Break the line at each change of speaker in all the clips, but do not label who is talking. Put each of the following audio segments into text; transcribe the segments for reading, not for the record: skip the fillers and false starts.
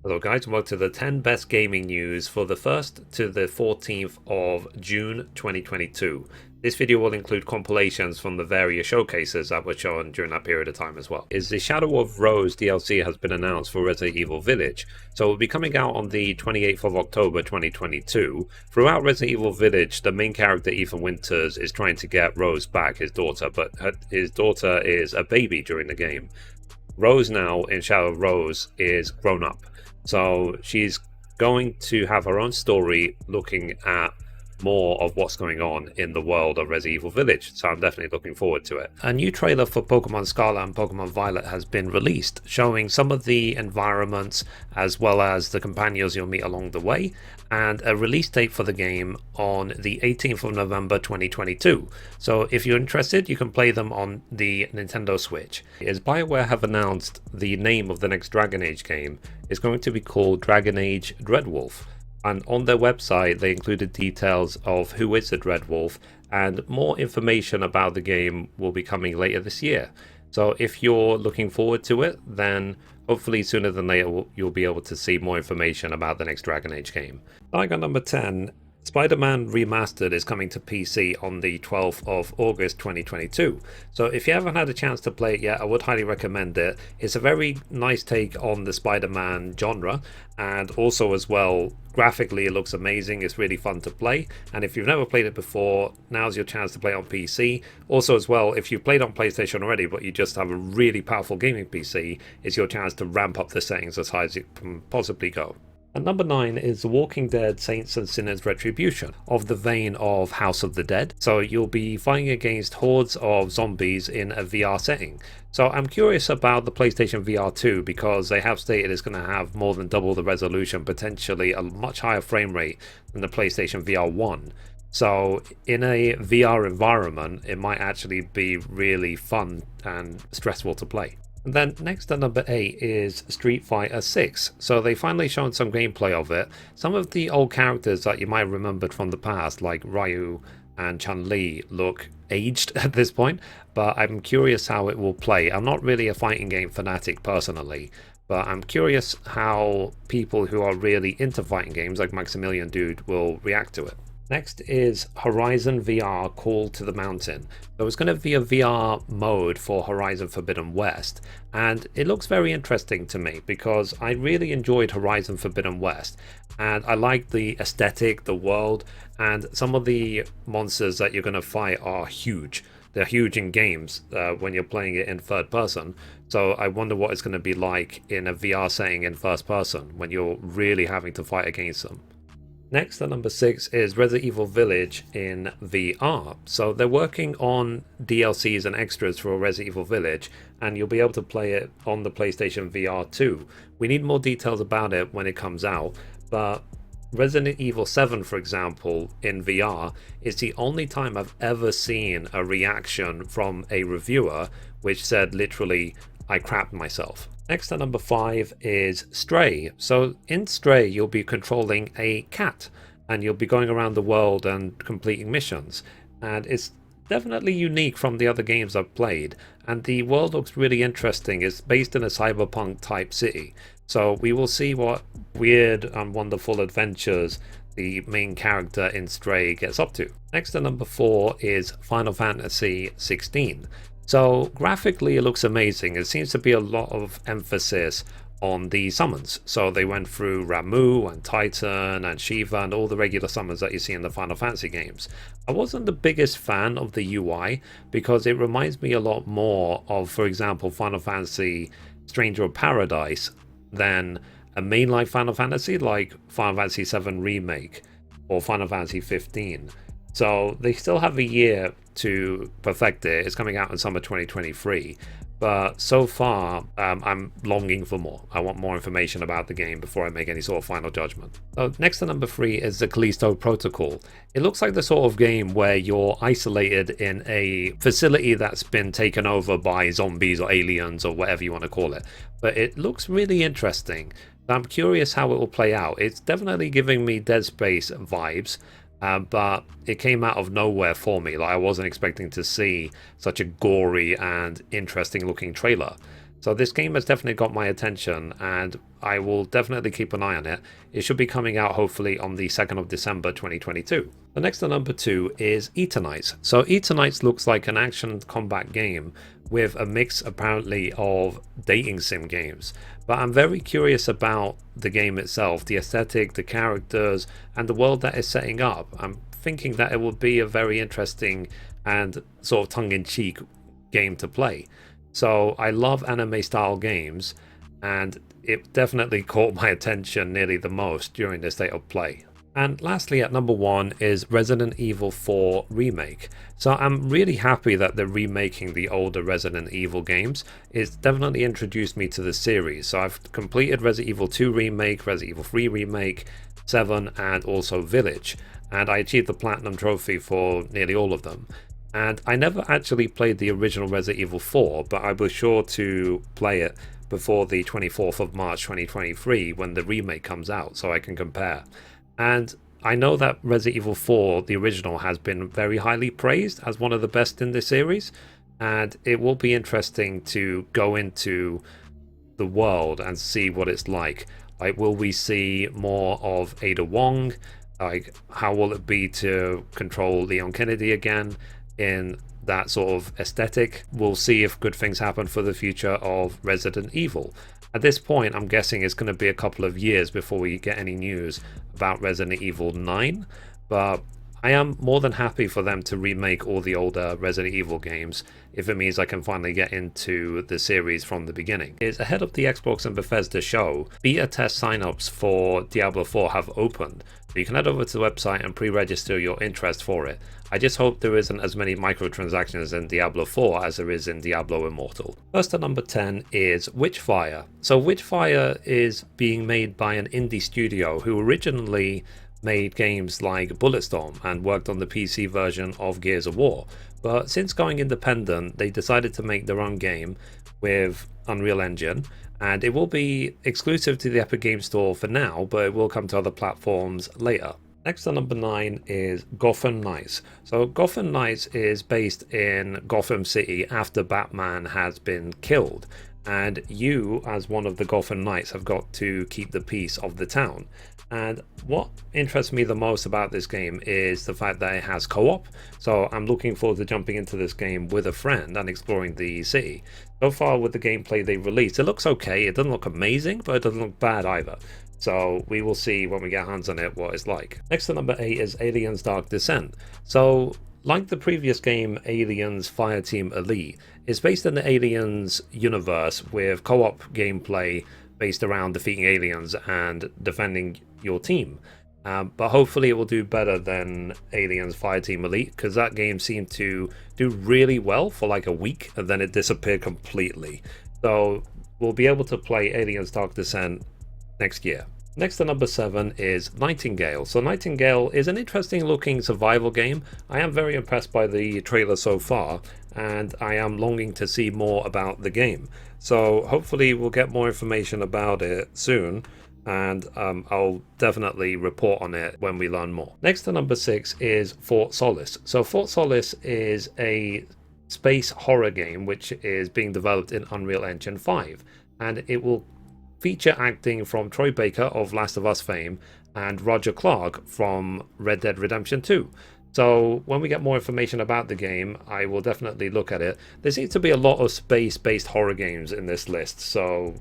Hello guys, and welcome to the 10 best gaming news for the 1st to the 14th of June 2022. This video will include compilations from the various showcases that were shown during that period of time as well. The Shadow of Rose DLC has been announced for Resident Evil Village, so it will be coming out on the 28th of October 2022. Throughout Resident Evil Village, the main character Ethan Winters is trying to get Rose back, his daughter, but his daughter is a baby during the game. Rose now in Shadow of Rose is grown up. So she's going to have her own story looking at more of what's going on in the world of Resident Evil Village, so I'm definitely looking forward to it. A new trailer for Pokemon Scarlet and Pokemon Violet has been released, showing some of the environments as well as the companions you'll meet along the way, and a release date for the game on the 18th of November 2022. So if you're interested, you can play them on the Nintendo Switch. As BioWare have announced, the name of the next Dragon Age game is going to be called Dragon Age Dreadwolf. And on their website, they included details of who is the Dreadwolf, and more information about the game will be coming later this year. So if you're looking forward to it, then hopefully sooner than later you'll be able to see more information about the next Dragon Age game. Like on number 10, Spider-Man Remastered is coming to PC on the 12th of August 2022. So if you haven't had a chance to play it yet, I would highly recommend it. It's a very nice take on the Spider-Man genre, and also as well, graphically it looks amazing. It's really fun to play, and if you've never played it before, now's your chance to play on PC. Also as well, if you've played on PlayStation already but you just have a really powerful gaming PC, it's your chance to ramp up the settings as high as you can possibly go. And number 9 is The Walking Dead Saints and Sinners Retribution, of the vein of House of the Dead. So you'll be fighting against hordes of zombies in a VR setting. So I'm curious about the PlayStation VR 2 because they have stated it's going to have more than double the resolution, potentially a much higher frame rate than the PlayStation VR 1. So in a VR environment, it might actually be really fun and stressful to play. And then next at number 8 is Street Fighter 6. So they finally shown some gameplay of it. Some of the old characters that you might have remembered from the past, like Ryu and Chun-Li, look aged at this point, but I'm curious how it will play. I'm not really a fighting game fanatic personally, but I'm curious how people who are really into fighting games like Maximilian Dude will react to it. Next is Horizon VR Call to the Mountain. There was going to be a VR mode for Horizon Forbidden West, and it looks very interesting to me because I really enjoyed Horizon Forbidden West, and I like the aesthetic, the world, and some of the monsters that you're going to fight are huge. They're huge in games when you're playing it in third person, so I wonder what it's going to be like in a VR setting in first person when you're really having to fight against them. Next at number 6 is Resident Evil Village in VR. So they're working on DLCs and extras for Resident Evil Village, and you'll be able to play it on the PlayStation VR 2. We need more details about it when it comes out, but Resident Evil 7, for example, in VR is the only time I've ever seen a reaction from a reviewer which said literally, "I crapped myself." Next at number 5 is Stray. So in Stray you'll be controlling a cat and you'll be going around the world and completing missions, and it's definitely unique from the other games I've played, and the world looks really interesting. It's based in a cyberpunk type city, so we will see what weird and wonderful adventures the main character in Stray gets up to. Next at number 4 is Final Fantasy 16. So graphically it looks amazing. It seems to be a lot of emphasis on the summons. So they went through Ramu and Titan and Shiva and all the regular summons that you see in the Final Fantasy games. I wasn't the biggest fan of the UI because it reminds me a lot more of, for example, Final Fantasy Stranger of Paradise than a mainline Final Fantasy like Final Fantasy VII Remake or Final Fantasy 15. So they still have a year to perfect it. It's coming out in summer 2023, but so far I'm longing for more. I want more information about the game before I make any sort of final judgment. So next to number 3 is the Callisto Protocol. It looks like the sort of game where you're isolated in a facility that's been taken over by zombies or aliens or whatever you want to call it, but it looks really interesting. I'm curious how it will play out. It's definitely giving me Dead Space vibes, but it came out of nowhere for me. Like, I wasn't expecting to see such a gory and interesting looking trailer. So this game has definitely got my attention, and I will definitely keep an eye on it. It should be coming out hopefully on the 2nd of December 2022. The next at number 2 is Eternights. So Eternights looks like an action combat game with a mix apparently of dating sim games. But I'm very curious about the game itself, the aesthetic, the characters, and the world that it's setting up. I'm thinking that it will be a very interesting and sort of tongue-in-cheek game to play. So I love anime style games, and it definitely caught my attention nearly the most during this state of play. And lastly at number 1 is Resident Evil 4 Remake. So I'm really happy that they're remaking the older Resident Evil games. It's definitely introduced me to the series. So I've completed Resident Evil 2 Remake, Resident Evil 3 Remake, 7 and also Village. And I achieved the Platinum Trophy for nearly all of them. And I never actually played the original Resident Evil 4, but I was sure to play it before the 24th of March 2023 when the remake comes out so I can compare. And I know that Resident Evil 4, the original, has been very highly praised as one of the best in the series, and it will be interesting to go into the world and see what it's like. Like, will we see more of Ada Wong? Like, how will it be to control Leon Kennedy again in that sort of aesthetic? We'll see if good things happen for the future of Resident Evil. At this point, I'm guessing it's going to be a couple of years before we get any news about Resident Evil 9, but I am more than happy for them to remake all the older Resident Evil games if it means I can finally get into the series from the beginning. It's ahead of the Xbox and Bethesda show. Beta test signups for Diablo 4 have opened, so you can head over to the website and pre-register your interest for it. I just hope there isn't as many microtransactions in Diablo 4 as there is in Diablo Immortal. First at number 10 is Witchfire. So Witchfire is being made by an indie studio who originally made games like Bulletstorm and worked on the PC version of Gears of War. But since going independent, they decided to make their own game with Unreal Engine, and it will be exclusive to the Epic Games Store for now, but it will come to other platforms later. Next at number 9 is Gotham Knights. So Gotham Knights is based in Gotham City after Batman has been killed, and you, as one of the Gotham Knights, have got to keep the peace of the town. And what interests me the most about this game is the fact that it has co-op, so I'm looking forward to jumping into this game with a friend and exploring the city. So far with the gameplay they released, it looks okay. It doesn't look amazing, but it doesn't look bad either. So we will see when we get hands on it what it's like. Next to number 8 is Aliens Dark Descent. So like the previous game Aliens Fireteam Elite, it's based in the Aliens universe with co-op gameplay based around defeating aliens and defending your team. But hopefully it will do better than Aliens Fireteam Elite, because that game seemed to do really well for like a week and then it disappeared completely. So we'll be able to play Aliens Dark Descent next year. Next to number 7 is Nightingale. So Nightingale is an interesting looking survival game. I am very impressed by the trailer so far, and I am longing to see more about the game. So hopefully we'll get more information about it soon, and I'll definitely report on it when we learn more. Next to number 6 is Fort Solis. So Fort Solis is a space horror game which is being developed in Unreal Engine 5, and it will feature acting from Troy Baker of Last of Us fame and Roger Clark from Red Dead Redemption 2. So when we get more information about the game, I will definitely look at it. There seems to be a lot of space-based horror games in this list, so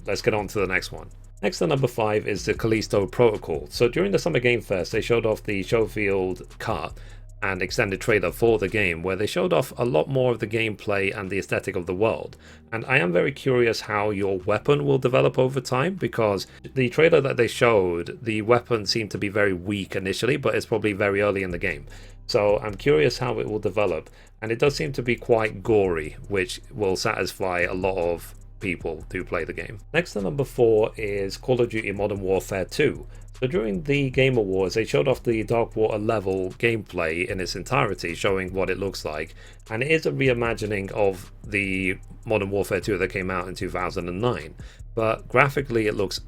let's get on to the next one. Next at number 5 is the Callisto Protocol. So during the Summer Game Fest, they showed off the Showfield cut and extended trailer for the game, where they showed off a lot more of the gameplay and the aesthetic of the world. And I am very curious how your weapon will develop over time, because the trailer that they showed, the weapon seemed to be very weak initially, but it's probably very early in the game. So I'm curious how it will develop, and it does seem to be quite gory, which will satisfy a lot of people who play the game. Next to number 4 is Call of Duty Modern Warfare 2. So during the Game Awards, they showed off the Darkwater level gameplay in its entirety, showing what it looks like. And it is a reimagining of the Modern Warfare 2 that came out in 2009. But graphically, it looks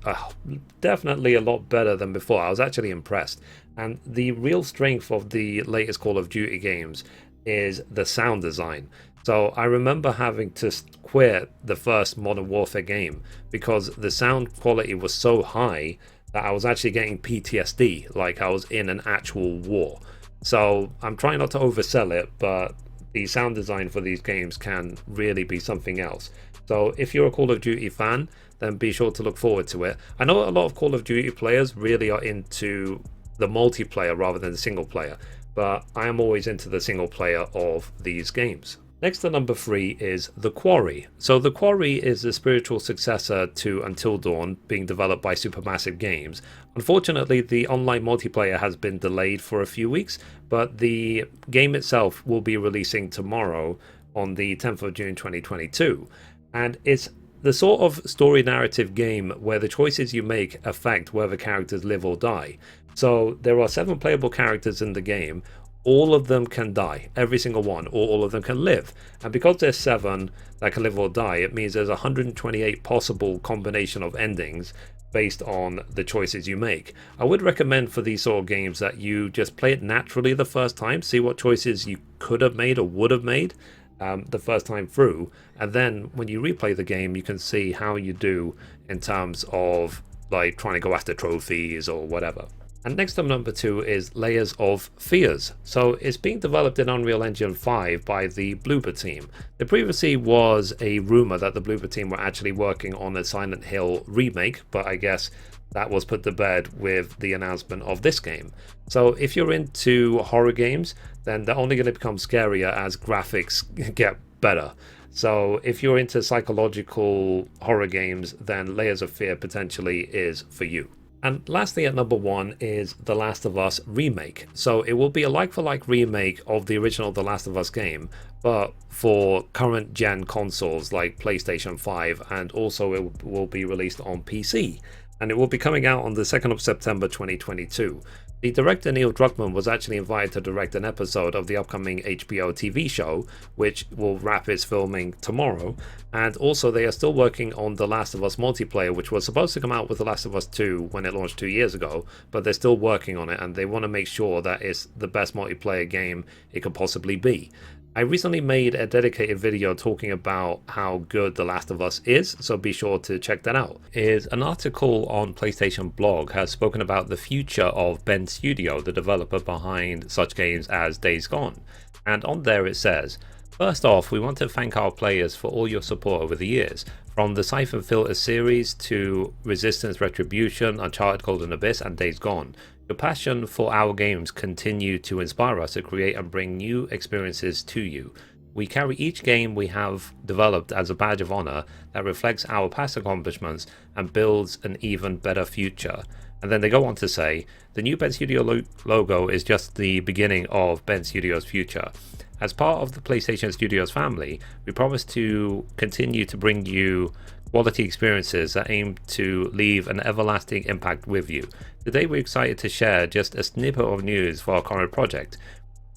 definitely a lot better than before. I was actually impressed. And the real strength of the latest Call of Duty games is the sound design. So I remember having to quit the first Modern Warfare game because the sound quality was so high that I was actually getting PTSD, like I was in an actual war. So I'm trying not to oversell it, but the sound design for these games can really be something else. So if you're a Call of Duty fan, then be sure to look forward to it. I know a lot of Call of Duty players really are into the multiplayer rather than the single player, but I am always into the single player of these games. Next at number 3 is The Quarry. So The Quarry is the spiritual successor to Until Dawn, being developed by Supermassive Games. Unfortunately, the online multiplayer has been delayed for a few weeks, but the game itself will be releasing tomorrow on the 10th of June 2022. And it's the sort of story narrative game where the choices you make affect whether characters live or die. So there are 7 playable characters in the game. All of them can die, every single one, or all of them can live. And because there's 7 that can live or die, it means there's 128 possible combination of endings based on the choices you make. I would recommend for these sort of games that you just play it naturally the first time, see what choices you could have made or would have made the first time through, and then when you replay the game you can see how you do in terms of like trying to go after trophies or whatever. And next up, number 2 is Layers of Fears. So it's being developed in Unreal Engine 5 by the Bloober team. There previously was a rumor that the Bloober team were actually working on a Silent Hill remake, but I guess that was put to bed with the announcement of this game. So if you're into horror games, then they're only going to become scarier as graphics get better. So if you're into psychological horror games, then Layers of Fear potentially is for you. And lastly at number 1 is The Last of Us Remake. So it will be a like-for-like remake of the original The Last of Us game, but for current gen consoles like PlayStation 5, and also it will be released on PC. And it will be coming out on the 2nd of September 2022. The director Neil Druckmann was actually invited to direct an episode of the upcoming HBO TV show, which will wrap its filming tomorrow. And also they are still working on The Last of Us multiplayer, which was supposed to come out with The Last of Us 2 when it launched 2 years ago, but they're still working on it and they want to make sure that it's the best multiplayer game it could possibly be. I recently made a dedicated video talking about how good The Last of Us is, so be sure to check that out. An article on PlayStation Blog has spoken about the future of Bend Studio, the developer behind such games as Days Gone. And on there it says, "First off, we want to thank our players for all your support over the years. From the Siphon Filter series to Resistance Retribution, Uncharted Golden Abyss and Days Gone. Your passion for our games continue to inspire us to create and bring new experiences to you. We carry each game we have developed as a badge of honor that reflects our past accomplishments and builds an even better future." And then they go on to say, "The new Bend Studio logo is just the beginning of Bend Studio's future. As part of the PlayStation Studios family, we promise to continue to bring you quality experiences that aim to leave an everlasting impact with you. Today we're excited to share just a snippet of news for our current project.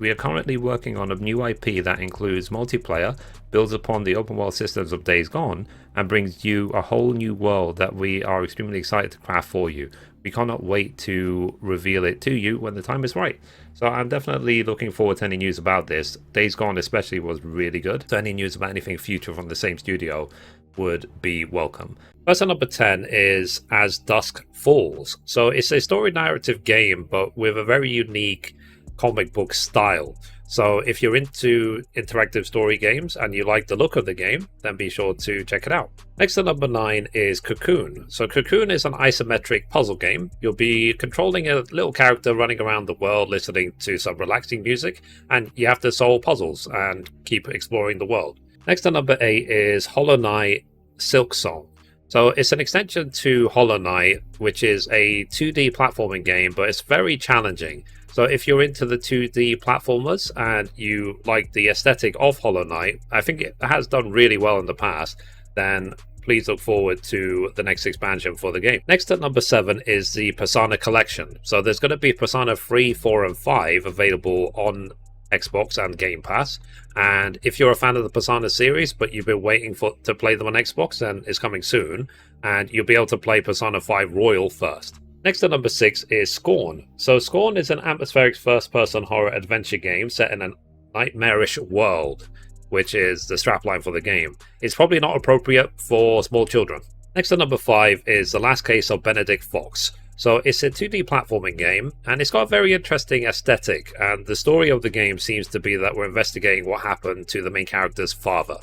We are currently working on a new IP that includes multiplayer, builds upon the open world systems of Days Gone, and brings you a whole new world that we are extremely excited to craft for you. We cannot wait to reveal it to you when the time is right." So I'm definitely looking forward to any news about this. Days Gone especially was really good, so any news about anything future from the same studio would be welcome. First at number 10 is As Dusk Falls. So it's a story narrative game, but with a very unique comic book style. So if you're into interactive story games and you like the look of the game, then be sure to check it out. Next at number 9 is Cocoon. So Cocoon is an isometric puzzle game. You'll be controlling a little character running around the world listening to some relaxing music, and you have to solve puzzles and keep exploring the world. Next at number 8 is Hollow Knight Silksong. So it's an extension to Hollow Knight, which is a 2D platforming game, but it's very challenging. So if you're into the 2D platformers and you like the aesthetic of Hollow Knight, I think it has done really well in the past, then please look forward to the next expansion for the game. Next at number 7 is the Persona Collection. So there's going to be Persona 3, 4 and 5 available on Xbox and Game Pass, and if you're a fan of the Persona series but you've been waiting to play them on Xbox, then it's coming soon and you'll be able to play Persona 5 Royal first. Next at number 6 is Scorn. So Scorn is an atmospheric first-person horror adventure game set in an Nightmarish World, which is the strapline for the game. It's probably not appropriate for small children. Next at number 5 is The Last Case of Benedict Fox. So it's a 2D platforming game, and it's got a very interesting aesthetic, and the story of the game seems to be that we're investigating what happened to the main character's father.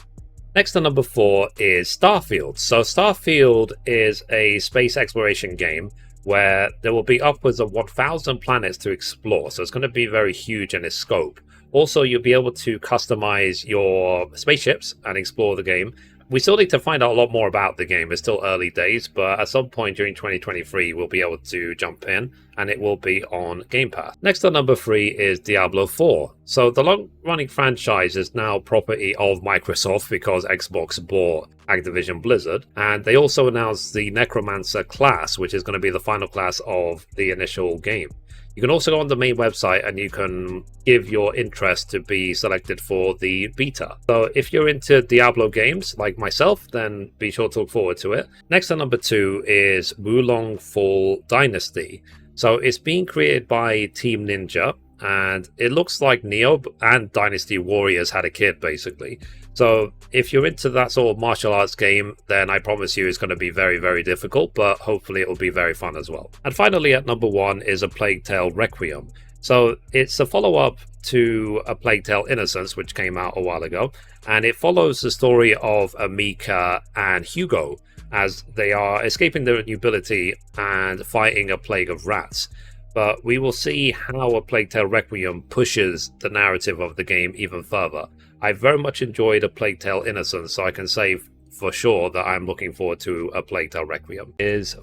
Next at number 4 is Starfield. So Starfield is a space exploration game where there will be upwards of 1,000 planets to explore, so it's going to be very huge in its scope. Also, you'll be able to customize your spaceships and explore the game. We still need to find out a lot more about the game. It's still early days, but at some point during 2023, we'll be able to jump in, and it will be on Game Pass. Next on number 3 is Diablo 4. So the long-running franchise is now property of Microsoft because Xbox bought Activision Blizzard, and they also announced the Necromancer class, which is going to be the final class of the initial game. You can also go on the main website and you can give your interest to be selected for the beta. So if you're into Diablo games like myself, then be sure to look forward to it. Next at number 2 is Wulong Fall Dynasty. So it's being created by Team Ninja, and it looks like Neo and Dynasty Warriors had a kid basically. So if you're into that sort of martial arts game, then I promise you it's going to be very, very difficult, but hopefully it will be very fun as well. And finally at number 1 is A Plague Tale Requiem. So it's a follow-up to A Plague Tale Innocence, which came out a while ago, and it follows the story of Amika and Hugo as they are escaping their nobility and fighting a plague of rats. But we will see how A Plague Tale Requiem pushes the narrative of the game even further. I very much enjoyed A Plague Tale Innocence, so I can say for sure that I'm looking forward to A Plague Tale Requiem.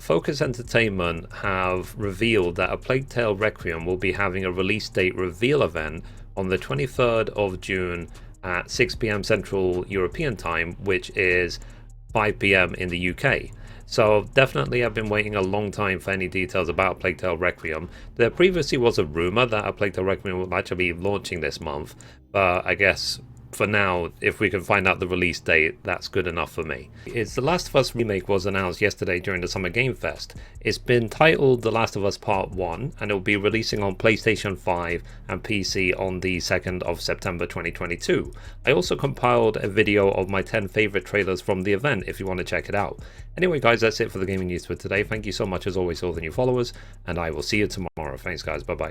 Focus Entertainment have revealed that A Plague Tale Requiem will be having a release date reveal event on the 23rd of June at 6 PM Central European Time, which is 5 PM in the UK. So definitely I've been waiting a long time for any details about Plague Tale Requiem. There previously was a rumor that A Plague Tale Requiem would actually be launching this month, but I guess for now, if we can find out the release date, that's good enough for me. The Last of Us Remake was announced yesterday during the Summer Game Fest. It's been titled The Last of Us Part 1, and it will be releasing on PlayStation 5 and PC on the 2nd of September 2022. I also compiled a video of my 10 favorite trailers from the event if you want to check it out. Anyway guys, that's it for the gaming news for today. Thank you so much as always to all the new followers, and I will see you tomorrow. Thanks guys, bye bye.